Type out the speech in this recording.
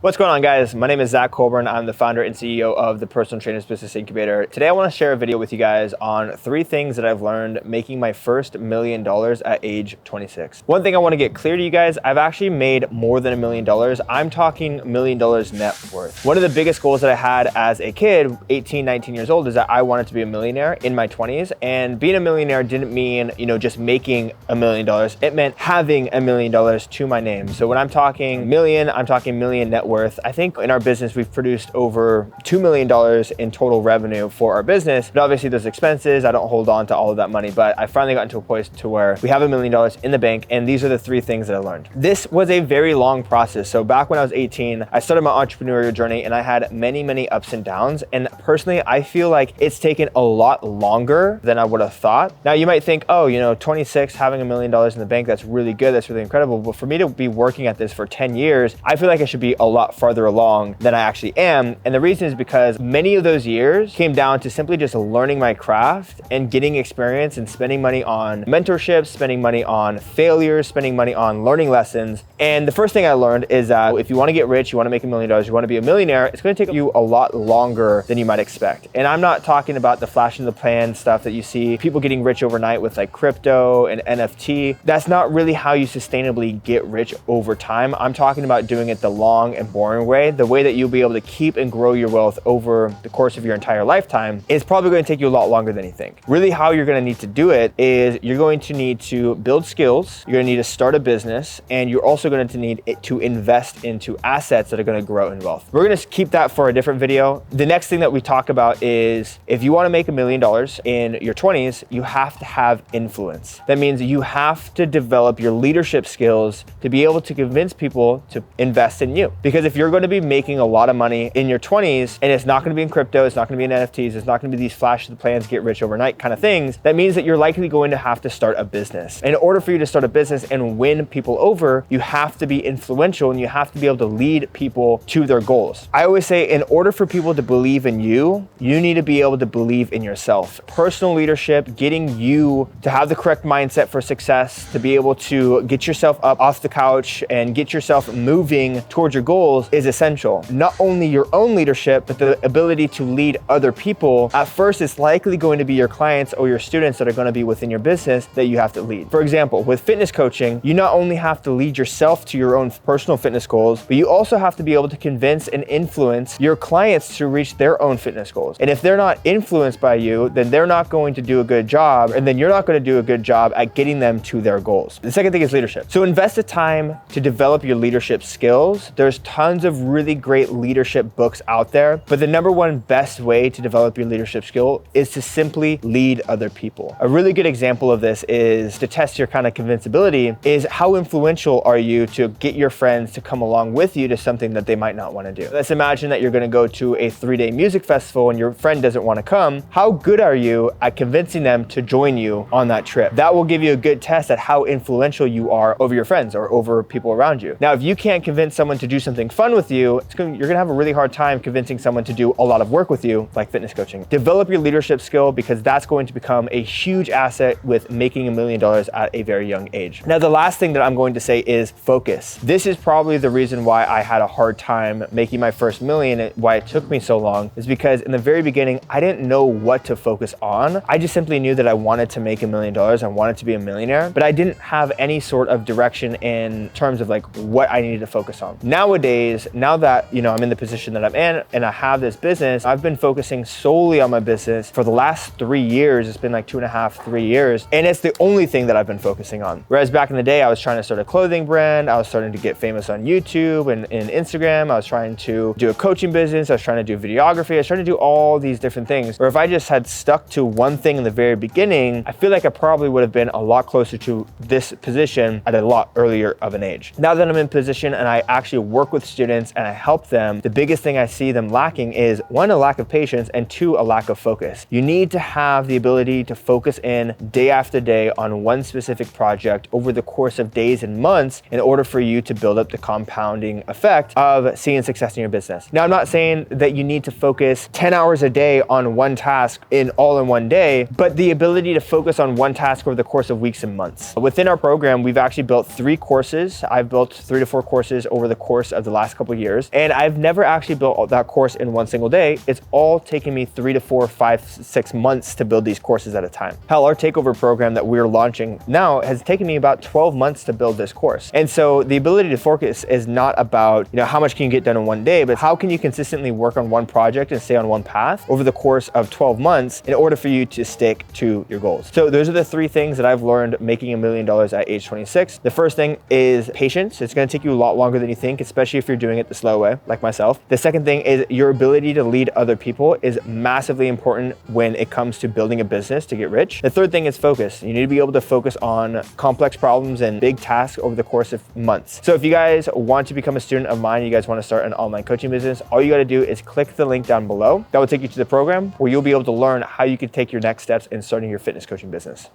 What's going on, guys? My name is Zach Colburn. I'm the founder and CEO of the Personal Trainers Business Incubator. Today, I want to share a video with you guys on 3 things that I've learned making my first $1 million at age 26. One thing I want to get clear to you guys, I've actually made more than $1 million. I'm talking $1 million net worth. One of the biggest goals that I had as a kid, 18, 19 years old, is that I wanted to be a millionaire in my 20s. And being a millionaire didn't mean, just making $1 million. It meant having $1 million to my name. So when I'm talking million, I'm talking million net worth. I think in our business, we've produced over $2 million in total revenue for our business. But obviously there's expenses. I don't hold on to all of that money, but I finally got into a place to where we have $1 million in the bank. And these are the 3 things that I learned. This was a very long process. So back when I was 18, I started my entrepreneurial journey and I had many, many ups and downs. And personally, I feel like it's taken a lot longer than I would have thought. Now you might think, 26, having $1 million in the bank, that's really good. That's really incredible. But for me to be working at this for 10 years, I feel like I should be a lot farther along than I actually am. And the reason is because many of those years came down to simply just learning my craft and getting experience and spending money on mentorships, spending money on failures, spending money on learning lessons. And the first thing I learned is that if you want to get rich, you want to make $1 million, you want to be a millionaire, it's going to take you a lot longer than you might expect. And I'm not talking about the flash in the pan stuff that you see people getting rich overnight with like crypto and NFT. That's not really how you sustainably get rich over time. I'm talking about doing it the long and boring way, the way that you'll be able to keep and grow your wealth over the course of your entire lifetime is probably going to take you a lot longer than you think. Really, how you're going to need to do it is you're going to need to build skills, you're going to need to start a business, and you're also going to need to invest into assets that are going to grow in wealth. We're going to keep that for a different video. The next thing that we talk about is if you want to make $1 million in your 20s, you have to have influence. That means you have to develop your leadership skills to be able to convince people to invest in you. Because if you're going to be making a lot of money in your 20s and it's not going to be in crypto, it's not going to be in NFTs, it's not going to be these flash of the plans, get rich overnight kind of things, that means that you're likely going to have to start a business. In order for you to start a business and win people over, you have to be influential and you have to be able to lead people to their goals. I always say in order for people to believe in you, you need to be able to believe in yourself. Personal leadership, getting you to have the correct mindset for success, to be able to get yourself up off the couch and get yourself moving towards your goals is essential. Not only your own leadership, but the ability to lead other people. At first, it's likely going to be your clients or your students that are going to be within your business that you have to lead. For example, with fitness coaching, you not only have to lead yourself to your own personal fitness goals, but you also have to be able to convince and influence your clients to reach their own fitness goals. And if they're not influenced by you, then they're not going to do a good job, and then you're not going to do a good job at getting them to their goals. The second thing is leadership. So invest the time to develop your leadership skills. There's tons of really great leadership books out there, but the number one best way to develop your leadership skill is to simply lead other people. A really good example of this is to test your kind of convincibility is how influential are you to get your friends to come along with you to something that they might not want to do. Let's imagine that you're going to go to a 3-day music festival and your friend doesn't want to come. How good are you at convincing them to join you on that trip? That will give you a good test at how influential you are over your friends or over people around you. Now, if you can't convince someone to do something fun with you, you're going to have a really hard time convincing someone to do a lot of work with you, like fitness coaching. Develop your leadership skill because that's going to become a huge asset with making $1 million at a very young age. Now, the last thing that I'm going to say is focus. This is probably the reason why I had a hard time making my first million and why it took me so long is because in the very beginning, I didn't know what to focus on. I just simply knew that I wanted to make $1 million. I wanted to be a millionaire, but I didn't have any sort of direction in terms of like what I needed to focus on. Nowadays, now that, I'm in the position that I'm in and I have this business, I've been focusing solely on my business for the last 3 years. It's been like 2.5, 3 years. And it's the only thing that I've been focusing on. Whereas back in the day, I was trying to start a clothing brand. I was starting to get famous on YouTube and Instagram. I was trying to do a coaching business. I was trying to do videography. I was trying to do all these different things. Where if I just had stuck to one thing in the very beginning, I feel like I probably would have been a lot closer to this position at a lot earlier of an age. Now that I'm in position and I actually work with students and I help them, the biggest thing I see them lacking is 1, a lack of patience, and 2, a lack of focus. You need to have the ability to focus in day after day on one specific project over the course of days and months in order for you to build up the compounding effect of seeing success in your business. Now, I'm not saying that you need to focus 10 hours a day on one task all in one day, but the ability to focus on one task over the course of weeks and months. Within our program, we've actually built 3 courses. I've built 3 to 4 courses over the course of the last couple of years. And I've never actually built that course in one single day. It's all taken me 3 to 4, 5, 6 months to build these courses at a time. Hell, our takeover program that we're launching now has taken me about 12 months to build this course. And so the ability to focus is not about, how much can you get done in one day, but how can you consistently work on one project and stay on one path over the course of 12 months in order for you to stick to your goals. So those are the 3 things that I've learned making $1 million at age 26. The first thing is patience. It's going to take you a lot longer than you think, especially if you're doing it the slow way, like myself. The second thing is your ability to lead other people is massively important when it comes to building a business to get rich. The third thing is focus. You need to be able to focus on complex problems and big tasks over the course of months. So if you guys want to become a student of mine, you guys want to start an online coaching business, all you got to do is click the link down below. That will take you to the program where you'll be able to learn how you can take your next steps in starting your fitness coaching business.